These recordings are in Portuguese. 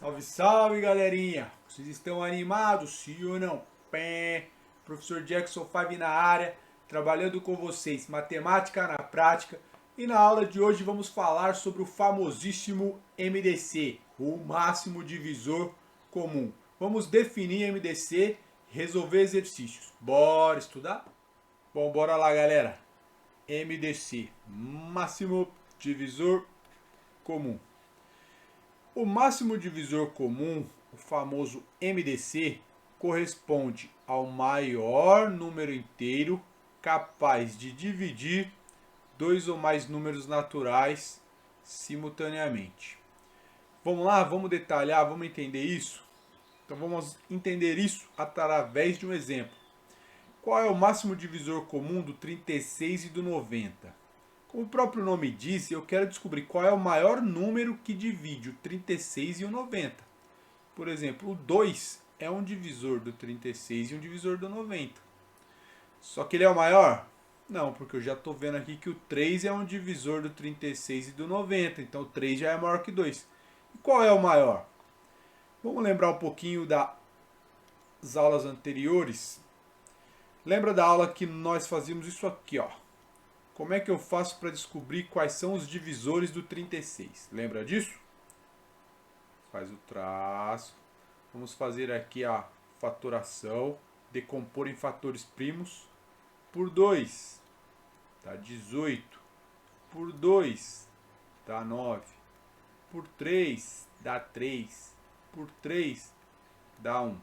Salve, salve, galerinha! Vocês estão animados, sim ou não? Pé. Professor Jackson 5 na área, trabalhando com vocês matemática na prática. E na aula de hoje vamos falar sobre o famosíssimo MDC, o máximo divisor comum. Vamos definir MDC e resolver exercícios. Bora estudar? Bom, bora lá, galera. MDC, máximo divisor comum. O máximo divisor comum, o famoso MDC, corresponde ao maior número inteiro capaz de dividir dois ou mais números naturais simultaneamente. Vamos lá, vamos detalhar, vamos entender isso? Então vamos entender isso através de um exemplo. Qual é o máximo divisor comum do 36 e do 90? Como o próprio nome diz, eu quero descobrir qual é o maior número que divide o 36 e o 90. Por exemplo, o 2 é um divisor do 36 e um divisor do 90. Só que ele é o maior? Não, porque eu já estou vendo aqui que o 3 é um divisor do 36 e do 90. Então o 3 já é maior que 2. E qual é o maior? Vamos lembrar um pouquinho das aulas anteriores. Lembra da aula que nós fazíamos isso aqui, ó. Como é que eu faço para descobrir quais são os divisores do 36? Lembra disso? Faz o traço. Vamos fazer aqui a fatoração. Decompor em fatores primos. Por 2 dá 18. Por 2 dá 9. Por 3 dá 3. Por 3 dá 1.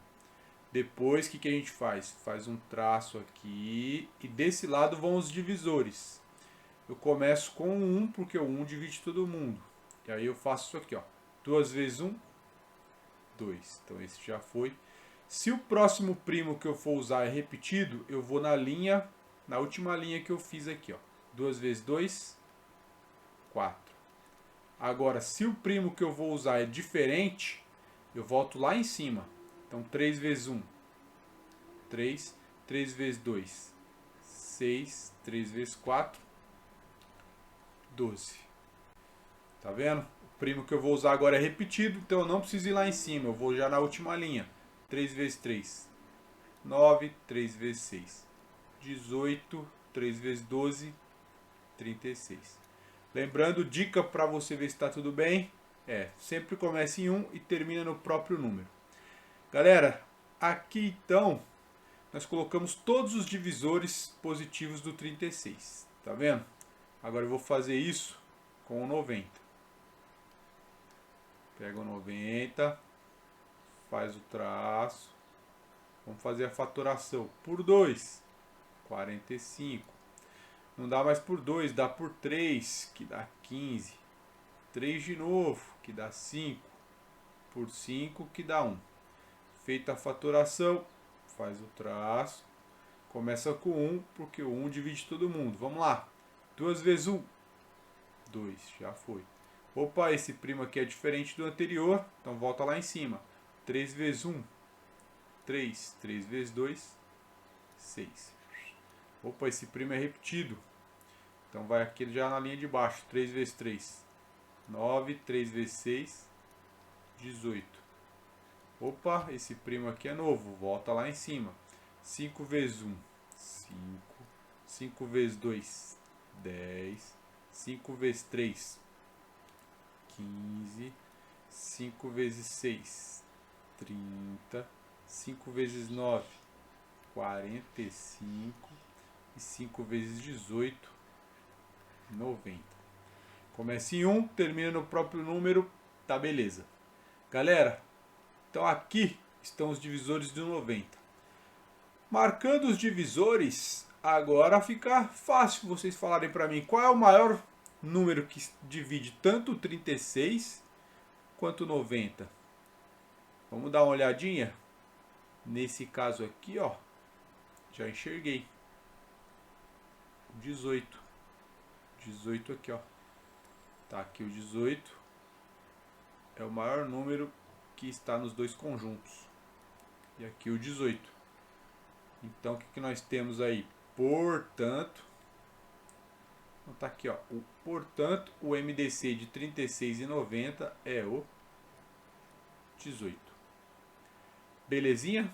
Depois, o que a gente faz? Faz um traço aqui. E desse lado vão os divisores. Eu começo com 1, porque o 1 divide todo mundo. E aí eu faço isso aqui, ó. 2 vezes 1, 2. Então esse já foi. Se o próximo primo que eu for usar é repetido, eu vou na última linha que eu fiz aqui, ó. 2 vezes 2, 4. Agora, se o primo que eu vou usar é diferente, eu volto lá em cima. Então 3 vezes 1, 3. 3 vezes 2, 6. 3 vezes 4, 12. Tá vendo? O primo que eu vou usar agora é repetido, então eu não preciso ir lá em cima. Eu vou já na última linha. 3 vezes 3, 9. 3 vezes 6, 18. 3 vezes 12, 36. Lembrando, dica para você ver se está tudo bem. Sempre começa em 1 e termina no próprio número. Galera, aqui então, nós colocamos todos os divisores positivos do 36. Tá vendo? Agora eu vou fazer isso com o 90. Pega o 90, faz o traço. Vamos fazer a fatoração por 2, 45. Não dá mais por 2, dá por 3, que dá 15. 3 de novo, que dá 5. Por 5, que dá 1. Feita a fatoração, faz o traço. Começa com 1, porque o 1 divide todo mundo. Vamos lá. 2 vezes 1, 2. Já foi. Opa, esse primo aqui é diferente do anterior, então volta lá em cima. 3 vezes 1, 3. 3 vezes 2, 6. Opa, esse primo é repetido. Então vai aqui já na linha de baixo. 3 vezes 3, 9. 3 vezes 6, 18. Opa, esse primo aqui é novo. Volta lá em cima. 5 vezes 1, 5. 5 vezes 2, 10. 5 vezes 3, 15. 5 vezes 6, 30. 5 vezes 9, 45. E 5 vezes 18, 90. Começa em 1, termina no próprio número, tá beleza. Galera, então aqui estão os divisores do 90. Marcando os divisores, agora fica fácil vocês falarem para mim qual é o maior número que divide tanto o 36 quanto o 90. Vamos dar uma olhadinha? Nesse caso aqui, ó, já enxerguei. 18. 18 aqui, ó. Tá aqui o 18. É o maior número que está nos dois conjuntos. E aqui o 18. Então, o que nós temos aí? Portanto, então tá aqui, ó. Portanto, o MDC de 36 e 90 é o 18. Belezinha?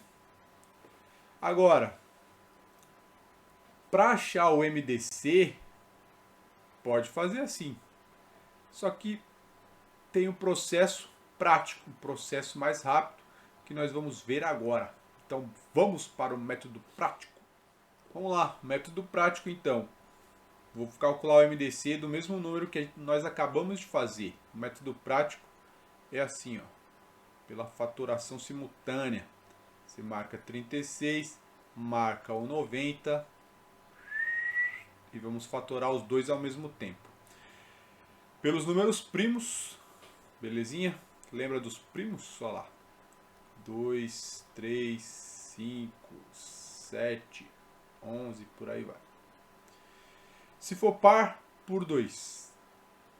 Agora, para achar o MDC, pode fazer assim. Só que tem um processo prático, um processo mais rápido, que nós vamos ver agora. Então, vamos para o método prático. Vamos lá, método prático então. Vou calcular o MDC do mesmo número que nós acabamos de fazer. O método prático é assim, ó, pela fatoração simultânea. Você marca 36, marca o 90 e vamos fatorar os dois ao mesmo tempo. Pelos números primos, belezinha? Lembra dos primos? Olha lá. 2, 3, 5, 7, 11, por aí vai. Se for par, por 2.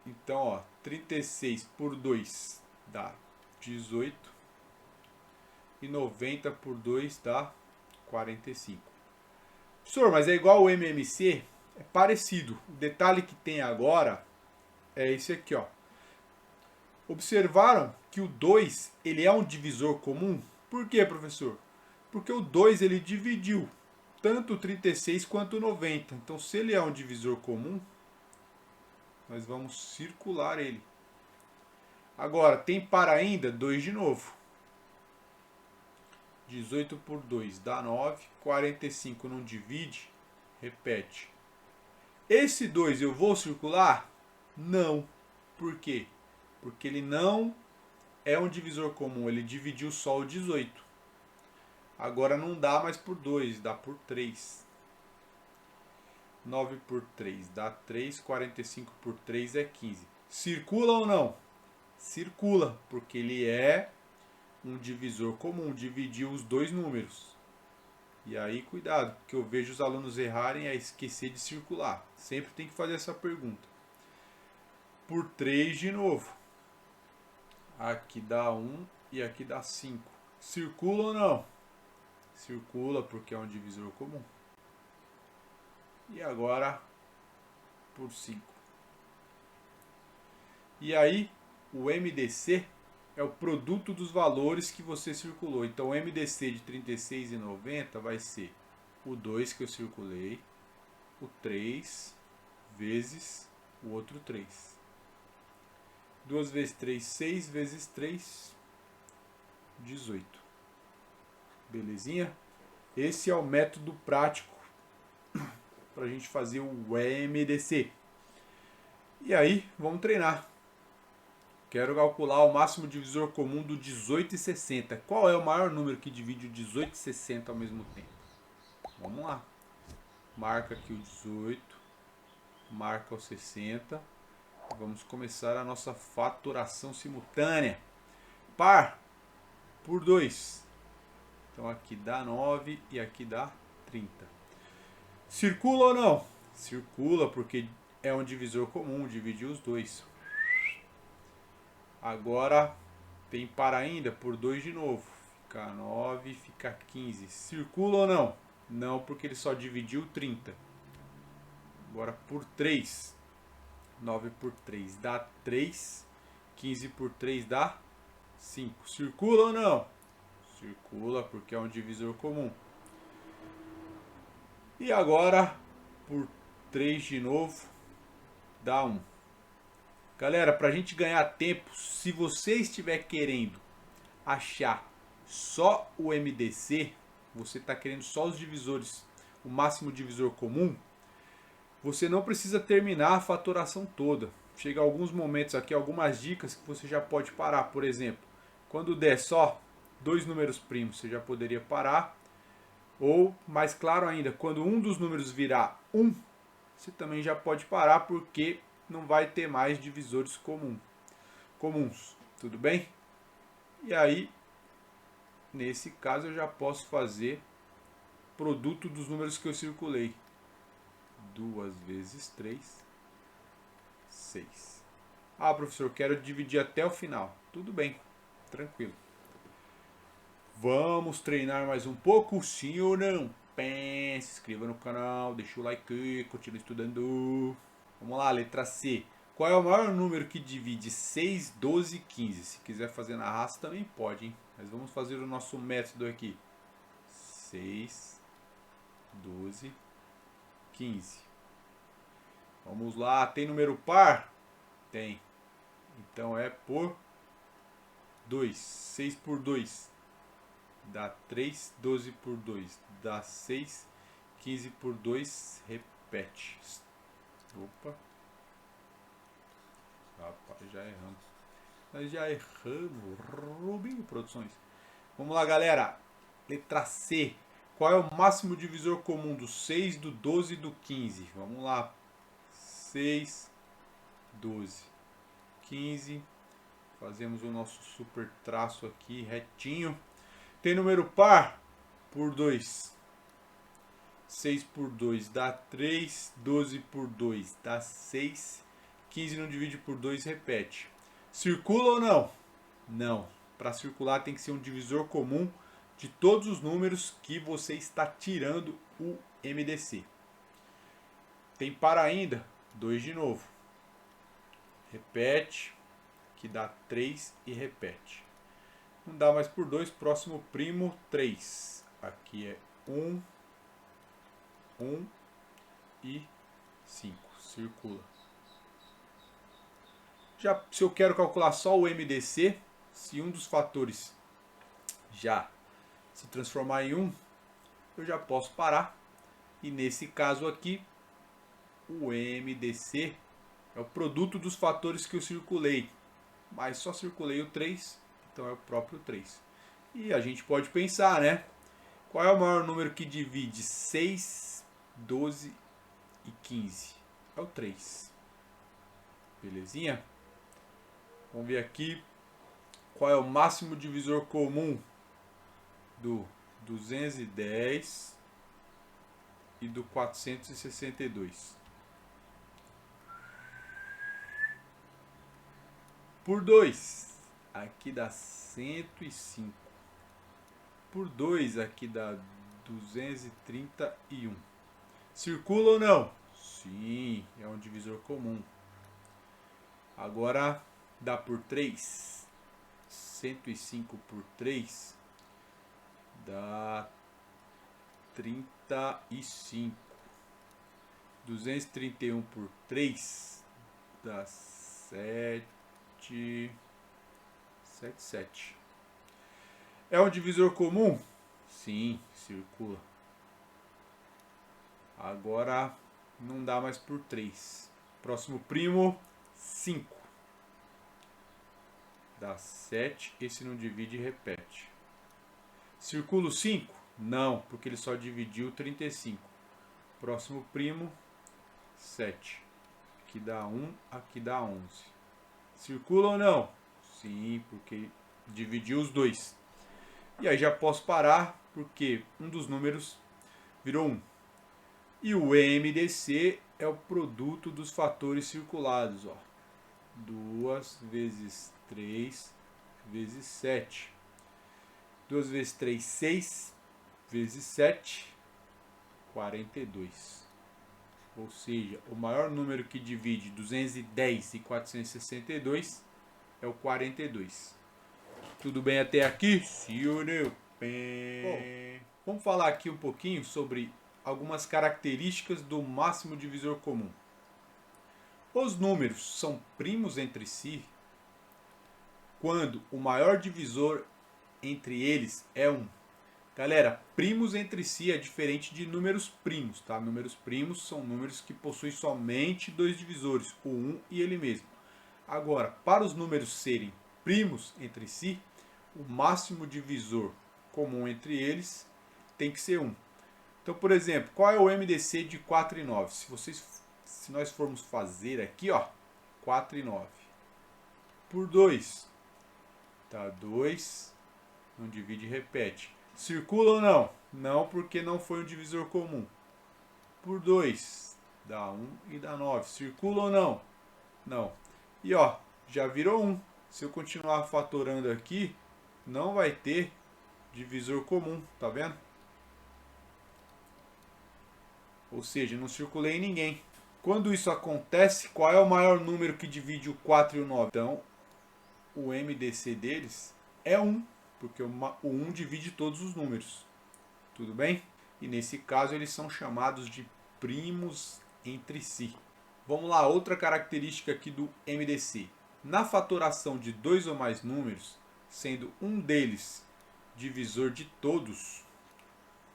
Então, ó, 36 por 2 dá 18. E 90 por 2 dá 45. Professor, mas é igual o MMC? É parecido. O detalhe que tem agora é esse aqui, ó. Observaram que o 2 ele é um divisor comum? Por quê, professor? Porque o 2 ele dividiu tanto o 36 quanto o 90. Então, se ele é um divisor comum, nós vamos circular ele. Agora, tem par ainda? 2 de novo. 18 por 2 dá 9. 45 não divide? Repete. Esse 2 eu vou circular? Não. Por quê? Porque ele não é um divisor comum. Ele dividiu só o 18. Agora não dá mais por 2, dá por 3. 9 por 3 dá 3. 45 por 3 é 15. Circula ou não? Circula, porque ele é um divisor comum. Dividiu os dois números. E aí, cuidado, porque eu vejo os alunos errarem é esquecer de circular. Sempre tem que fazer essa pergunta. Por 3 de novo. Aqui dá 1 e aqui dá 5. Circula ou não? Circula porque é um divisor comum. E agora por 5. E aí o MDC é o produto dos valores que você circulou. Então o MDC de 36 e 90 vai ser o 2 que eu circulei, o 3 vezes o outro 3. 2 vezes 3, 6 vezes 3, 18. Belezinha? Esse é o método prático para a gente fazer o MDC. E aí, vamos treinar. Quero calcular o máximo divisor comum do 18 e 60. Qual é o maior número que divide o 18 e 60 ao mesmo tempo? Vamos lá. Marca aqui o 18. Marca o 60. Vamos começar a nossa fatoração simultânea. Par por 2. Então aqui dá 9 e aqui dá 30. Circula ou não? Circula porque é um divisor comum, dividiu os dois. Agora tem par ainda por 2 de novo. Fica 9, fica 15. Circula ou não? Não, porque ele só dividiu 30. Agora por 3. 9 por 3 dá 3. 15 por 3 dá 5. Circula ou não? Circula porque é um divisor comum. E agora por 3 de novo dá 1. Galera, para a gente ganhar tempo, se você estiver querendo achar só o MDC, você está querendo só os divisores, o máximo divisor comum, você não precisa terminar a fatoração toda. Chega alguns momentos aqui, algumas dicas que você já pode parar. Por exemplo, quando der só 2 números primos, você já poderia parar. Ou, mais claro ainda, quando um dos números virar 1, você também já pode parar, porque não vai ter mais divisores comuns. Tudo bem? E aí, nesse caso, eu já posso fazer produto dos números que eu circulei. 2 vezes 3, 6. Ah, professor, quero dividir até o final. Tudo bem, tranquilo. Vamos treinar mais um pouco, sim ou não? Se inscreva no canal, deixa o like, continue estudando. Vamos lá, letra C. Qual é o maior número que divide 6, 12 e 15? Se quiser fazer na raça também pode, hein? Mas vamos fazer o nosso método aqui. 6, 12, 15. Vamos lá, tem número par? Tem. Então é por 2. 6 por 2 dá 3, 12 por 2 dá 6, 15 por 2 repete. Opa. Rapaz, já erramos. Nós já erramos. Rubinho Produções. Vamos lá, galera. Letra C. Qual é o máximo divisor comum do 6, do 12 e do 15? Vamos lá. 6, 12, 15. Fazemos o nosso super traço aqui retinho. Tem número par? Por 2. 6 por 2 dá 3. 12 por 2 dá 6. 15 não divide por 2, repete. Circula ou não? Não. Para circular tem que ser um divisor comum de todos os números que você está tirando o MDC. Tem par ainda? 2 de novo. Repete, que dá 3 e repete. Não dá mais por 2, próximo primo 3. Aqui é 1, 1 e 5. Circula. Já se eu quero calcular só o MDC, se um dos fatores já se transformar em 1, eu já posso parar. E nesse caso aqui, o MDC é o produto dos fatores que eu circulei. Mas só circulei o 3, então é o próprio 3. E a gente pode pensar, né? Qual é o maior número que divide 6, 12 e 15? É o 3. Belezinha? Vamos ver aqui qual é o máximo divisor comum do 210 e do 462. Por 2, aqui dá 105. Por 2, aqui dá 231. Circula ou não? Sim, é um divisor comum. Agora dá por 3. 105 por 3 dá 35. 231 por 3 dá 7. É um divisor comum? Sim, circula. Agora não dá mais por 3. Próximo primo, 5. Dá 7. Esse não divide e repete. Circula o 5? Não, porque ele só dividiu 35. Próximo primo, 7. Aqui dá 1, aqui dá 11. Circula ou não? Sim, porque dividiu os dois. E aí já posso parar, porque um dos números virou 1. E o MDC é o produto dos fatores circulados. 2 vezes 3 vezes 7. 2 vezes 3, 6. Vezes 7, 42. Ou seja, o maior número que divide 210 e 462 é o 42. Tudo bem até aqui? Sim ou não? Bom, vamos falar aqui um pouquinho sobre algumas características do máximo divisor comum. Os números são primos entre si quando o maior divisor entre eles é 1. Galera, primos entre si é diferente de números primos, tá? Números primos são números que possuem somente dois divisores, o 1 e ele mesmo. Agora, para os números serem primos entre si, o máximo divisor comum entre eles tem que ser 1. Então, por exemplo, qual é o MDC de 4 e 9? Se nós formos fazer aqui, 4 e 9. Por 2, tá 2, não divide e repete. Circula ou não? Não, porque não foi um divisor comum. Por 2, dá 1 e dá 9. Circula ou não? Não. E já virou 1. Se eu continuar fatorando aqui, não vai ter divisor comum, tá vendo? Ou seja, não circulei em ninguém. Quando isso acontece, qual é o maior número que divide o 4 e o 9? Então, o MDC deles é 1, porque o 1 divide todos os números. Tudo bem? E nesse caso eles são chamados de primos entre si. Vamos lá, outra característica aqui do MDC. Na fatoração de dois ou mais números, sendo um deles divisor de todos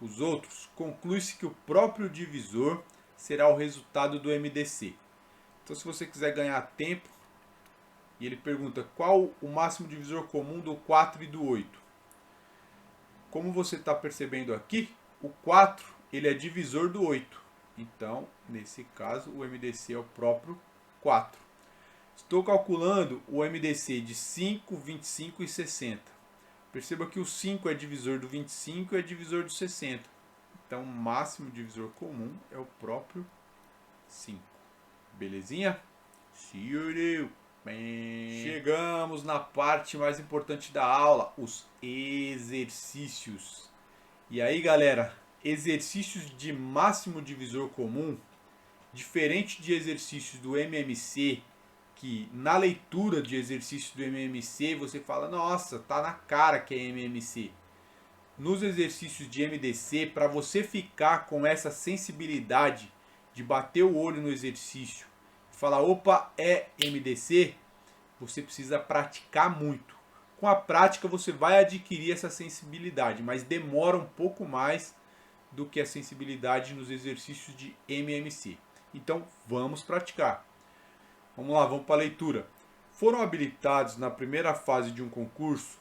os outros, conclui-se que o próprio divisor será o resultado do MDC. Então, se você quiser ganhar tempo, e ele pergunta qual o máximo divisor comum do 4 e do 8. Como você está percebendo aqui, o 4 ele é divisor do 8. Então, nesse caso, o MDC é o próprio 4. Estou calculando o MDC de 5, 25 e 60. Perceba que o 5 é divisor do 25 e é divisor do 60. Então, o máximo divisor comum é o próprio 5. Belezinha? Senhoreu! Chegamos na parte mais importante da aula, os exercícios. E aí, galera, exercícios de máximo divisor comum, diferente de exercícios do MMC, que na leitura de exercícios do MMC você fala, nossa, tá na cara que é MMC. Nos exercícios de MDC, para você ficar com essa sensibilidade de bater o olho no exercício e falar, opa, é MDC, você precisa praticar muito. Com a prática você vai adquirir essa sensibilidade, mas demora um pouco mais do que a sensibilidade nos exercícios de MMC. Então vamos praticar. Vamos lá, vamos para a leitura. Foram habilitados na primeira fase de um concurso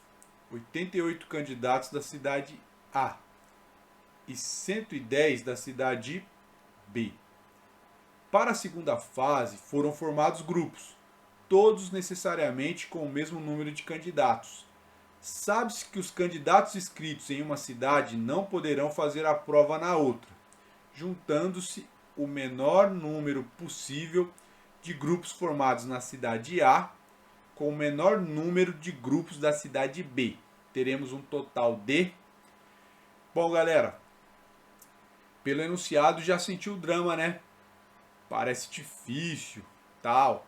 88 candidatos da cidade A e 110 da cidade B. Para a segunda fase foram formados grupos, todos necessariamente com o mesmo número de candidatos. Sabe-se que os candidatos inscritos em uma cidade não poderão fazer a prova na outra, juntando-se o menor número possível de grupos formados na cidade A com o menor número de grupos da cidade B. Teremos um total de... Bom, galera, pelo enunciado já sentiu o drama, né? Parece difícil, tal.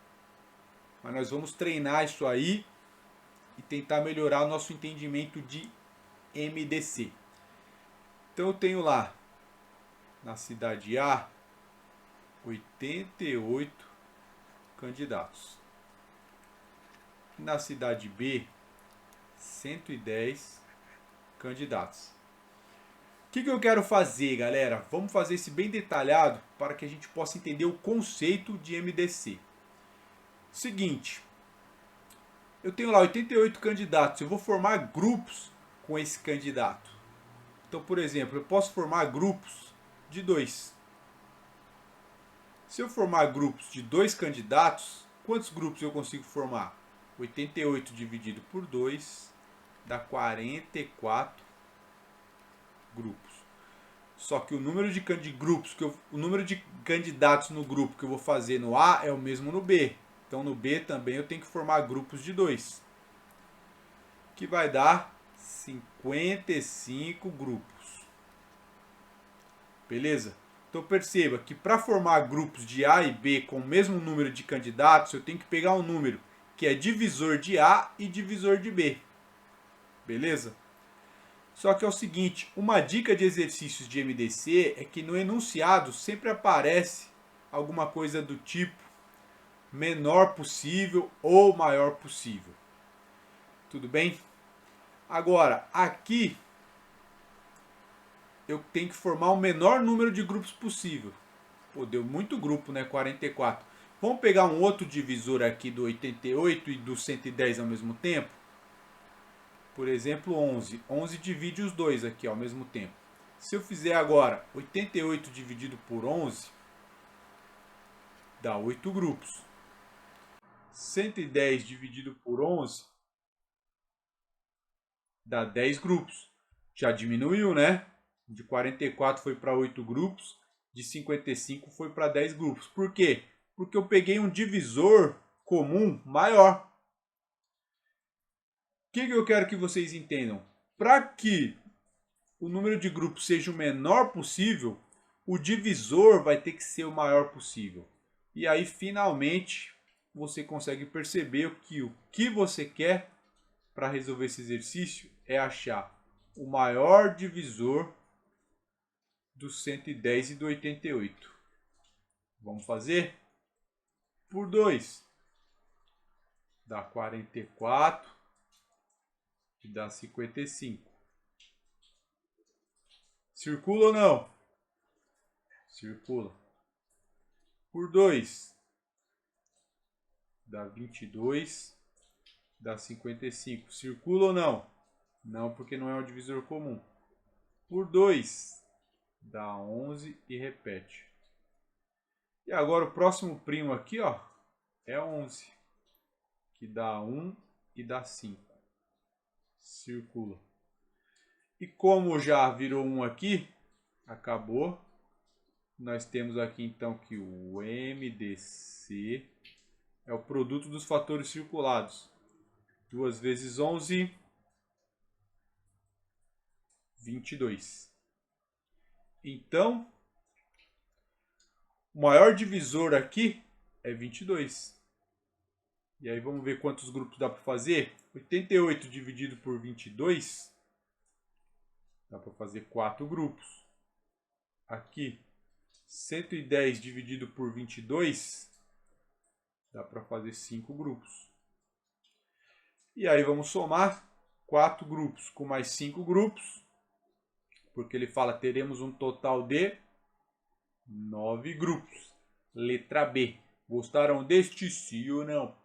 Mas nós vamos treinar isso aí e tentar melhorar o nosso entendimento de MDC. Então eu tenho lá, na cidade A, 88 candidatos. Na cidade B, 110 candidatos. O que eu quero fazer, galera? Vamos fazer isso bem detalhado para que a gente possa entender o conceito de MDC. Seguinte, eu tenho lá 88 candidatos, eu vou formar grupos com esse candidato. Então, por exemplo, eu posso formar grupos de 2. Se eu formar grupos de 2 candidatos, quantos grupos eu consigo formar? 88 dividido por 2 dá 44 grupos. Só que o número de grupos o número de candidatos no grupo que eu vou fazer no A é o mesmo no B. Então no B também eu tenho que formar grupos de 2, que vai dar 55 grupos. Beleza? Então perceba que para formar grupos de A e B com o mesmo número de candidatos, eu tenho que pegar um número que é divisor de A e divisor de B. Beleza? Só que é o seguinte, uma dica de exercícios de MDC é que no enunciado sempre aparece alguma coisa do tipo menor possível ou maior possível. Tudo bem? Agora, aqui eu tenho que formar o menor número de grupos possível. Pô, deu muito grupo, né? 44. Vamos pegar um outro divisor aqui do 88 e do 110 ao mesmo tempo? Por exemplo, 11. 11 divide os dois aqui ao mesmo tempo. Se eu fizer agora 88 dividido por 11, dá 8 grupos. 110 dividido por 11 dá 10 grupos. Já diminuiu, né? De 44 foi para 8 grupos, de 55 foi para 10 grupos. Por quê? Porque eu peguei um divisor comum maior. O que eu quero que vocês entendam? Para que o número de grupos seja o menor possível, o divisor vai ter que ser o maior possível. E aí, finalmente, você consegue perceber que o que você quer para resolver esse exercício é achar o maior divisor do 110 e do 88. Vamos fazer? Por 2 dá 44 e dá 55. Circula ou não? Circula. Por 2 dá 22, dá 55. Circula ou não? Não, porque não é um divisor comum. Por 2 dá 11 e repete. E agora o próximo primo aqui, ó, é 11, que dá 1 e dá 5. Circula. E como já virou 1 aqui, acabou. Nós temos aqui então que o MDC é o produto dos fatores circulados. 2 vezes 11, 22. Então, o maior divisor aqui é 22. E aí vamos ver quantos grupos dá para fazer. 88 dividido por 22, dá para fazer 4 grupos. Aqui, 110 dividido por 22, dá para fazer 5 grupos. E aí vamos somar 4 grupos com mais 5 grupos, porque ele fala teremos um total de 9 grupos. Letra B. Gostaram deste? Sim ou não?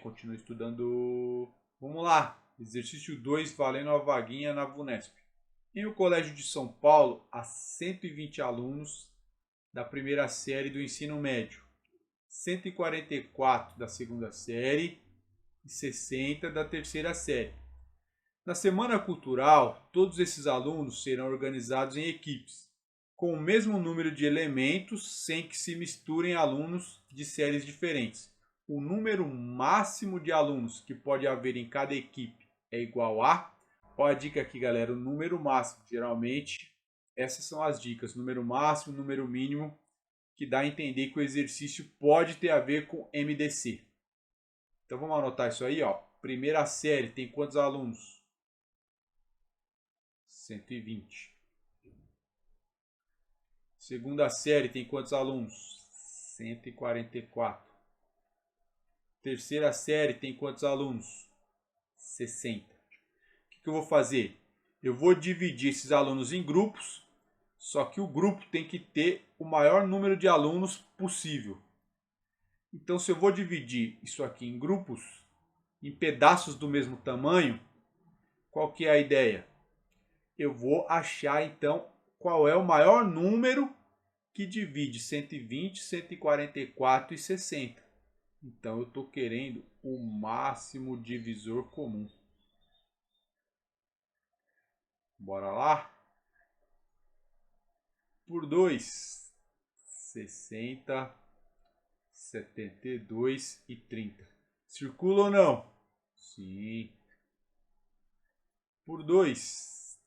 Continua estudando. Vamos lá. Exercício 2, valendo a vaguinha na VUNESP. Em o Colégio de São Paulo, há 120 alunos da primeira série do ensino médio, 144 da segunda série e 60 da terceira série. Na Semana Cultural, todos esses alunos serão organizados em equipes, com o mesmo número de elementos, sem que se misturem alunos de séries diferentes. O número máximo de alunos que pode haver em cada equipe é igual a... Olha a dica aqui, galera, o número máximo. Geralmente, essas são as dicas. Número máximo, número mínimo, que dá a entender que o exercício pode ter a ver com MDC. Então vamos anotar isso aí, ó. Primeira série tem quantos alunos? 120. Segunda série tem quantos alunos? 144. Terceira série tem quantos alunos? 60. O que eu vou fazer? Eu vou dividir esses alunos em grupos, só que o grupo tem que ter o maior número de alunos possível. Então, se eu vou dividir isso aqui em grupos, em pedaços do mesmo tamanho, qual que é a ideia? Eu vou achar, então, qual é o maior número que divide 120, 144 e 60. Então, eu estou querendo o máximo divisor comum. Bora lá? Por 2, 60, 72 e 30. Circula ou não? Sim. Por 2,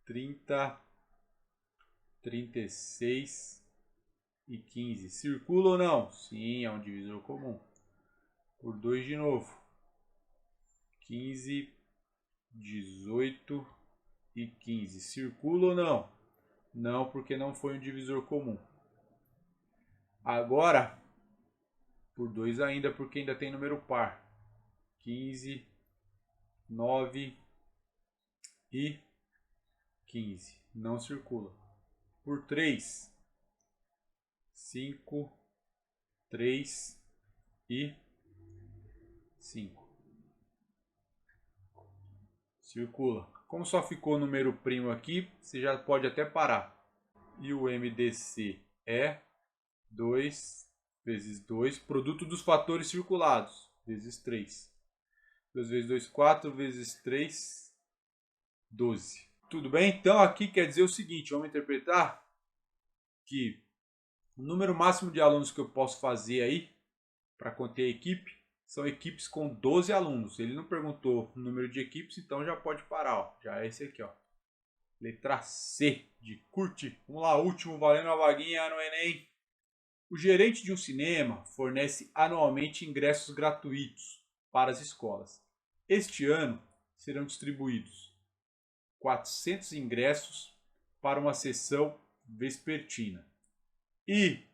30, 36 e 15. Circula ou não? Sim, é um divisor comum. Por 2 de novo. 15, 18 e 15. Circula ou não? Não, porque não foi um divisor comum. Agora, por 2 ainda, porque ainda tem número par. 15, 9 e 15. Não circula. Por 3, 5, 3 e 5. Circula. Como só ficou número primo aqui, você já pode até parar. E o MDC é 2 vezes 2, produto dos fatores circulados, vezes 3. 2 vezes 2, 4, vezes 3, 12. Tudo bem? Então aqui quer dizer o seguinte, vamos interpretar que o número máximo de alunos que eu posso fazer aí, para conter a equipe, são equipes com 12 alunos. Ele não perguntou o número de equipes, então já pode parar. Ó. Já é esse aqui. Ó. Letra C de curte. Vamos lá, último, valendo a vaguinha no Enem. O gerente de um cinema fornece anualmente ingressos gratuitos para as escolas. Este ano serão distribuídos 400 ingressos para uma sessão vespertina e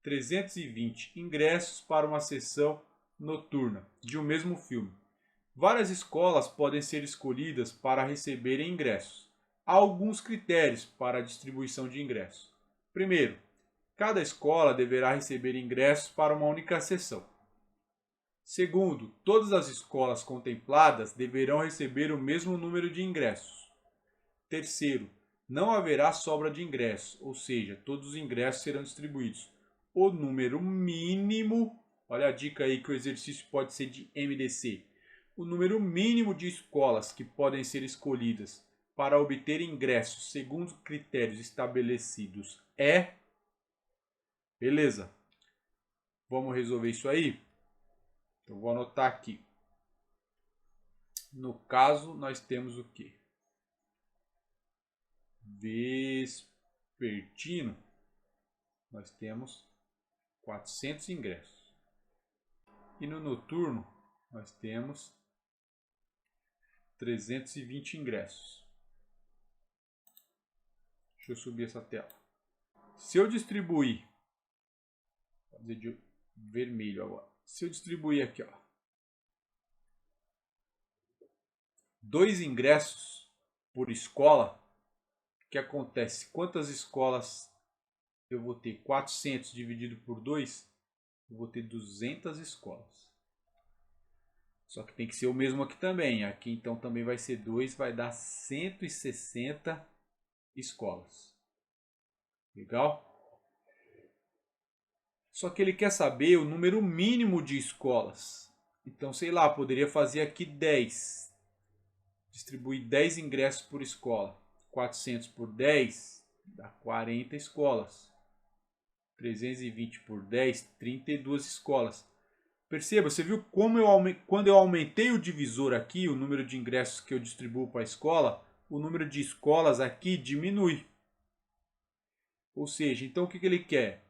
320 ingressos para uma sessão noturna de um mesmo filme. Várias escolas podem ser escolhidas para receberem ingressos. Há alguns critérios para a distribuição de ingressos. Primeiro, cada escola deverá receber ingressos para uma única sessão. Segundo, todas as escolas contempladas deverão receber o mesmo número de ingressos. Terceiro, não haverá sobra de ingressos, ou seja, todos os ingressos serão distribuídos. O número mínimo, olha a dica aí que o exercício pode ser de MDC. O número mínimo de escolas que podem ser escolhidas para obter ingressos segundo critérios estabelecidos é... Beleza? Vamos resolver isso aí? Eu vou anotar aqui. No caso, nós temos o quê? Vespertino. Nós temos 400 ingressos. E no noturno, nós temos 320 ingressos. Deixa eu subir essa tela. Se eu distribuir, vou fazer de vermelho agora. Se eu distribuir aqui, ó, 2 ingressos por escola, o que acontece? Quantas escolas eu vou ter? 400 dividido por 2, eu vou ter 200 escolas. Só que tem que ser o mesmo aqui também. Aqui então também vai ser 2, vai dar 160 escolas. Legal? Só que ele quer saber o número mínimo de escolas. Então, sei lá, poderia fazer aqui 10. Distribuir 10 ingressos por escola. 400 por 10 dá 40 escolas. 320 por 10, 32 escolas. Perceba, você viu como quando eu aumentei o divisor aqui, o número de ingressos que eu distribuo para a escola, o número de escolas aqui diminui. Ou seja, então o que ele quer?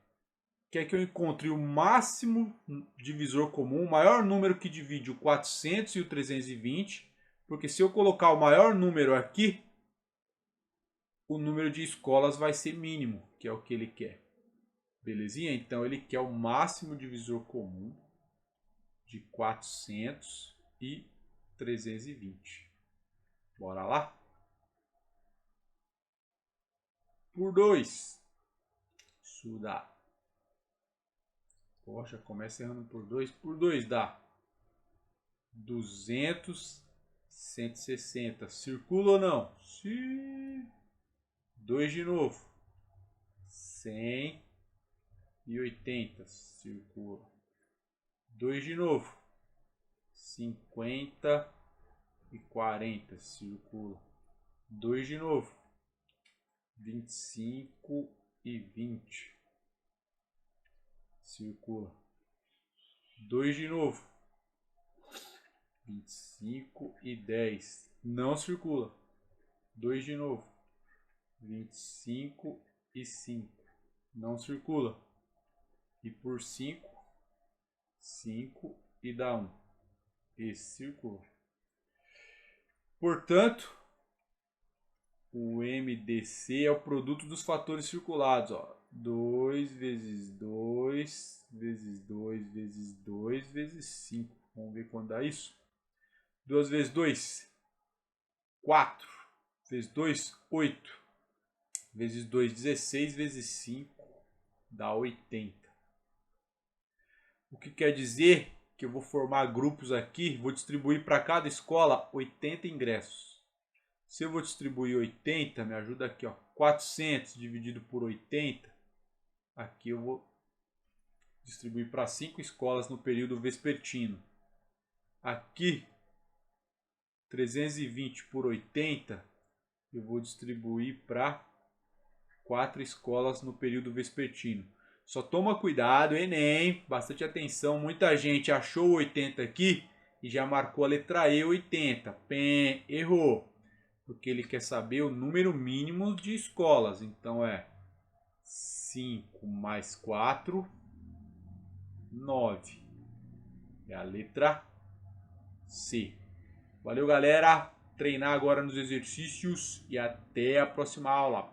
Quer que eu encontre o máximo divisor comum, o maior número que divide o 400 e o 320, porque se eu colocar o maior número aqui, o número de escolas vai ser mínimo, que é o que ele quer. Belezinha? Então ele quer o máximo divisor comum de 400 e 320. Bora lá? Por 2. Isso dá. Poxa, começa errando por 2. Por 2 dá 200, 160. Circula ou não? Sim. 2 de novo. 180. Circula. 2 de novo. 50 e 40. Circula. 2 de novo. 25 e 20. Circula. 2 de novo. 25 e 10. Não circula. 2 de novo. 25 e 5. Não circula. E por 5, 5 e dá 1. Esse circula. Portanto, o MDC é o produto dos fatores circulados. 2 vezes 2 vezes 2 vezes 2 vezes 5. Vamos ver quando dá isso. 2 vezes 2, 4. Vezes 2, 8. Vezes 2, 16. Vezes 5, dá 80. O que quer dizer que eu vou formar grupos aqui, vou distribuir para cada escola 80 ingressos. Se eu vou distribuir 80, me ajuda aqui, ó, 400 dividido por 80, aqui eu vou distribuir para 5 escolas no período vespertino. Aqui, 320 por 80, eu vou distribuir para 4 escolas no período vespertino. Só toma cuidado, Enem, bastante atenção. Muita gente achou 80 aqui e já marcou a letra E, 80. Pem, errou. Porque ele quer saber o número mínimo de escolas. Então é 5 mais 4 9. É a letra C. Valeu, galera. Treinar agora nos exercícios e até a próxima aula.